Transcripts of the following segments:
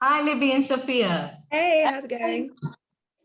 Hi, Libby and Sophia. Hey, how's it going?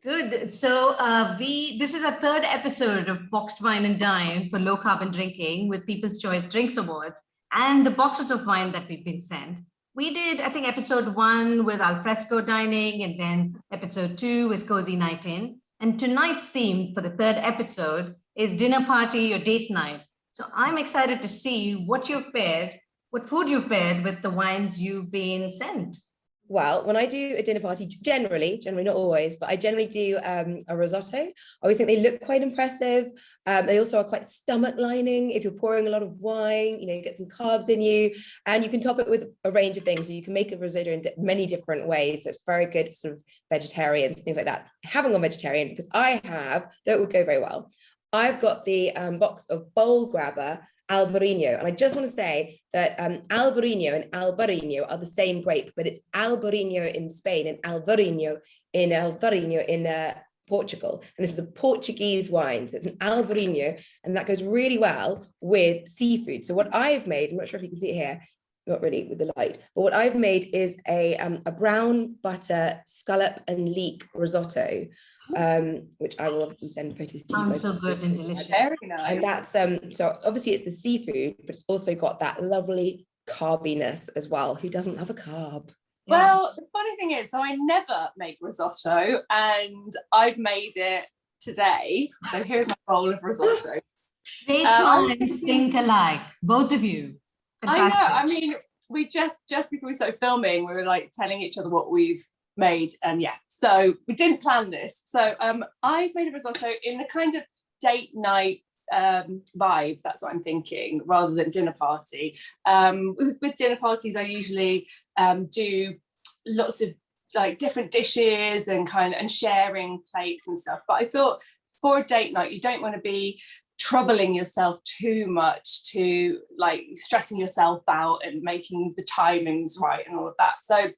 Good. So this is our third episode of Boxed Wine and Dine for low carbon drinking with People's Choice Drinks Awards and the boxes of wine that we've been sent. We did, I think, episode 1 with alfresco dining, and then episode 2 with cozy night in. And tonight's theme for the third episode is dinner party or date night. So I'm excited to see what food you've paired with the wines you've been sent. Well, when I do a dinner party, generally not always, but I generally do a risotto. I always think they look quite impressive. They also are quite stomach lining. If you're pouring a lot of wine, you get some carbs in you, and you can top it with a range of things. So you can make a risotto in many different ways. So it's very good for sort of vegetarians, things like that. I haven't gone vegetarian because that would go very well. I've got the box of Bowl Grabber Albarino. And I just want to say that Albarino and Albarino are the same grape, but it's Albarino in Spain and Alvarinho in Portugal. And this is a Portuguese wine. So it's an Alvarinho, and that goes really well with seafood. So what I've made, I'm not sure if you can see it here, not really with the light, but what I've made is a brown butter scallop and leek risotto, which I will obviously send photos to you guys. Sounds so good and delicious. Very nice. And that's so obviously it's the seafood, but it's also got that lovely carbiness as well. Who doesn't love a carb? Well, the funny thing is, so I never make risotto, and I've made it today. So here's my bowl of risotto. They try and think alike, both of you. Fantastic. I know. I mean, we just before we started filming, we were like telling each other what we've made, and so we didn't plan this. So I've made a risotto in the kind of date night vibe. That's what I'm thinking, rather than dinner party. With dinner parties, I usually do lots of like different dishes and sharing plates and stuff. But I thought for a date night, you don't want to be troubling yourself too much, to like stressing yourself out and making the timings right and all of that. So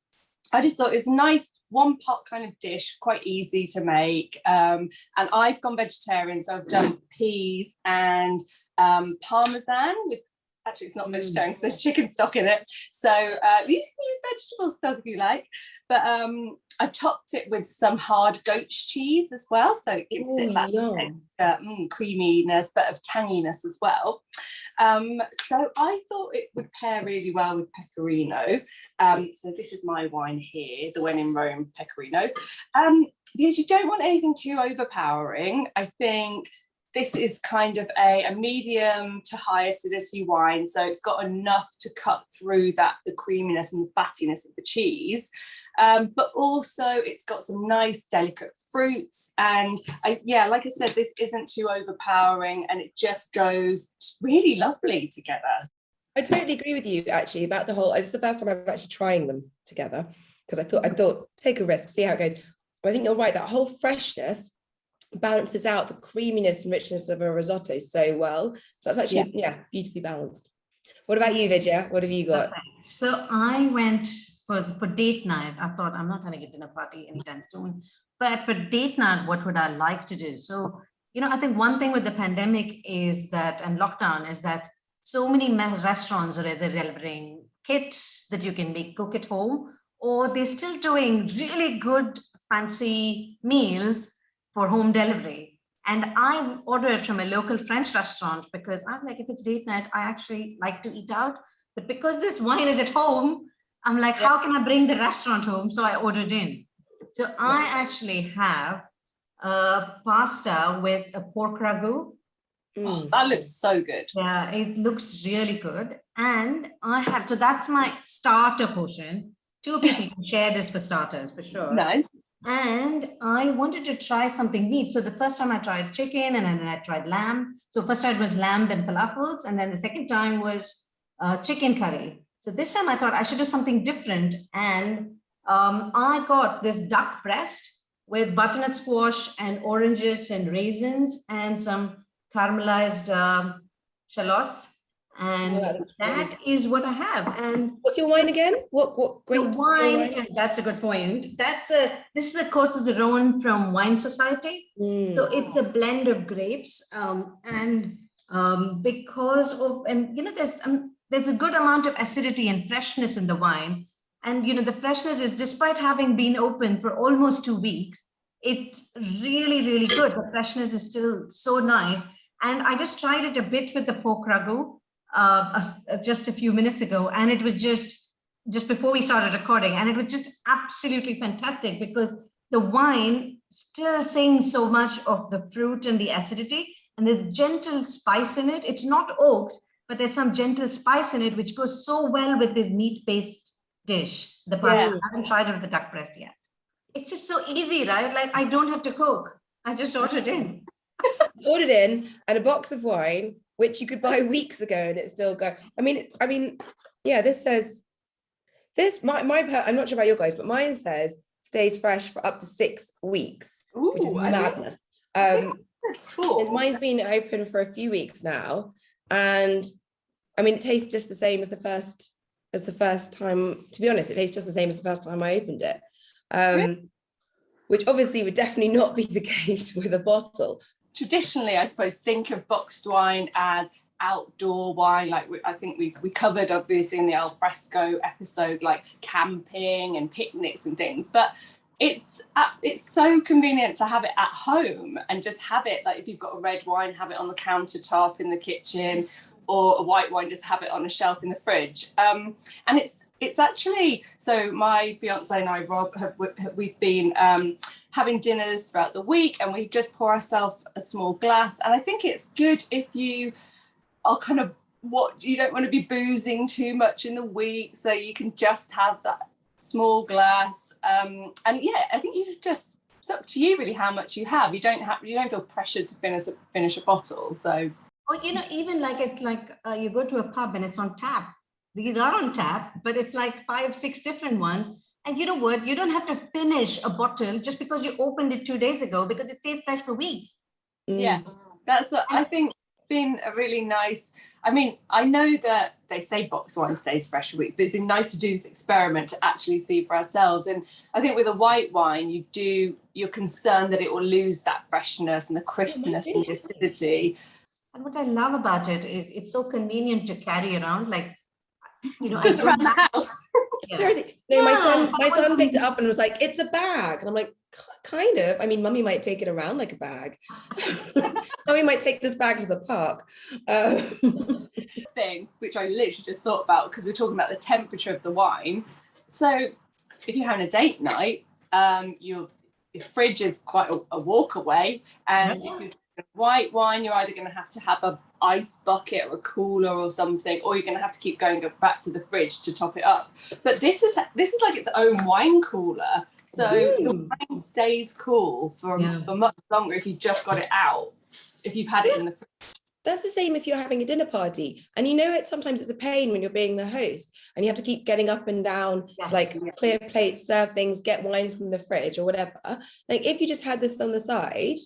I just thought it's a nice one pot kind of dish, quite easy to make. And I've gone vegetarian, so I've done peas and parmesan with, actually it's not vegetarian because there's chicken stock in it. So you can use vegetable stock if you like. But I've topped it with some hard goat's cheese as well. So it gives it that creaminess, but of tanginess as well. So I thought it would pair really well with pecorino. So this is my wine here, the When in Rome Pecorino. Because you don't want anything too overpowering. I think this is kind of a medium to high acidity wine. So it's got enough to cut through the creaminess and the fattiness of the cheese. But also it's got some nice delicate fruits. And like I said, this isn't too overpowering, and it just goes really lovely together. I totally agree with you actually about the whole, it's the first time I'm actually trying them together, because I thought take a risk, see how it goes. But I think you're right, that whole freshness balances out the creaminess and richness of a risotto so well. So that's actually beautifully balanced. What about you, Vidya? What have you got? Okay. So I went for date night. I thought I'm not having a dinner party anytime soon, but for date night, what would I like to do? So I think one thing with the pandemic is that, and lockdown, is that so many restaurants are either delivering kits that you can cook at home, or they're still doing really good fancy meals for home delivery. And I ordered from a local French restaurant because I'm like, if it's date night, I actually like to eat out. But because this wine is at home, I'm like, how can I bring the restaurant home? So I ordered in. So I actually have a pasta with a pork ragu. Oh, that looks so good. Yeah, it looks really good. And so that's my starter portion. 2 people can share this for starters, for sure. Nice. And I wanted to try something neat. So the first time I tried chicken, and then I tried lamb. So first time was lamb and falafels, and then the second time was chicken curry. So this time I thought I should do something different. And I got this duck breast with butternut squash and oranges and raisins and some caramelized shallots. And that is what I have. And what's your wine again? What grapes? The wine, that's a good point. This is a Côte de Rhône from Wine Society. So it's a blend of grapes. Because of, there's a good amount of acidity and freshness in the wine. And, the freshness is, despite having been open for almost 2 weeks, it's really, really good. The freshness is still so nice. And I just tried it a bit with the pork ragu just a few minutes ago. And it was just before we started recording. And it was just absolutely fantastic because the wine still sings so much of the fruit and the acidity. And there's gentle spice in it. It's not oaked, but there's some gentle spice in it, which goes so well with this meat-based dish, the pasta. Yeah. I haven't tried it with the duck breast yet. It's just so easy, right? Like, I don't have to cook. I just ordered in. Ordered in, and a box of wine, which you could buy weeks ago, and it still go. I mean, yeah. This says I'm not sure about your guys, but mine says stays fresh for up to 6 weeks, which is madness. Mine's been open for a few weeks now, and I mean, it tastes just the same as the first time. To be honest, it tastes just the same as the first time I opened it. Which obviously would definitely not be the case with a bottle. Traditionally, I suppose, think of boxed wine as outdoor wine. Like I think we covered obviously in the al fresco episode, like camping and picnics and things. But it's so convenient to have it at home and just have it, like if you've got a red wine, have it on the countertop in the kitchen, or a white wine, just have it on a shelf in the fridge. And it's actually, so my fiance and I, Rob, we've been having dinners throughout the week, and we just pour ourselves a small glass. And I think it's good if you are kind of you don't want to be boozing too much in the week, so you can just have that small glass. And yeah, I think it's up to you really how much you have. You don't feel pressured to finish a bottle. So. Or, even like it's like you go to a pub and it's on tap. These are on tap, but it's like 5, 6 different ones. And you know what? You don't have to finish a bottle just because you opened it 2 days ago, because it stays fresh for weeks. Yeah, that's what I think. It's been a really nice. I mean, I know that they say boxed wine stays fresh for weeks, but it's been nice to do this experiment to actually see for ourselves. And I think with a white wine, you're concerned that it will lose that freshness and the crispness and the acidity. And what I love about it is it's so convenient to carry around, like, just around the house. Yeah. Seriously, no, my son picked it up and was like, "It's a bag," and I'm like, "Kind of. I mean, Mummy might take it around like a bag. Mummy might take this bag to the park." Thing which I literally just thought about, because we're talking about the temperature of the wine. So if you're having a date night, your fridge is quite a walk away, and if you're drinking white wine, you're either going to have a ice bucket or a cooler or something, or you're going to have to keep going back to the fridge to top it up. But this is like its own wine cooler, so the wine stays cool for much longer if you've just got it out, if you've had it in the fridge. That's the same if you're having a dinner party, and sometimes it's a pain when you're being the host and you have to keep getting up and down, clear plates, serve things, get wine from the fridge or whatever. Like if you just had this on the side,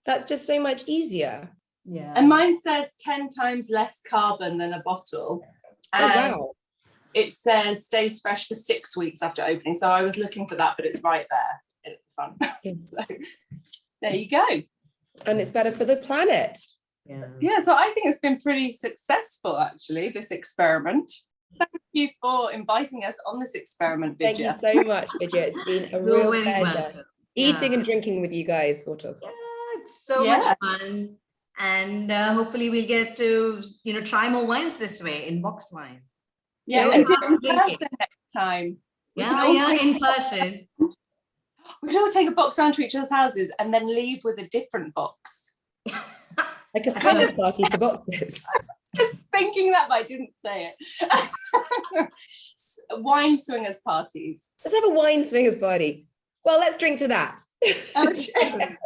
that's just so much easier. Yeah. And mine says 10 times less carbon than a bottle. And wow. It says stays fresh for 6 weeks after opening. So I was looking for that, but it's right there at the front. So there you go. And it's better for the planet. Yeah, so I think it's been pretty successful, actually, this experiment. Thank you for inviting us on this experiment, Vidya. Thank you so much, Vidya. It's been a real pleasure. Eating and drinking with you guys, sort of. Yeah, it's so much fun. And hopefully we'll get to, try more wines this way in boxed wine. Yeah, and do it in person next time. In person. We could all take a box around to each other's houses and then leave with a different box. Like a swingers party for boxes. Just thinking that, but I didn't say it. Wine swingers parties. Let's have a wine swingers party. Well, let's drink to that. Okay.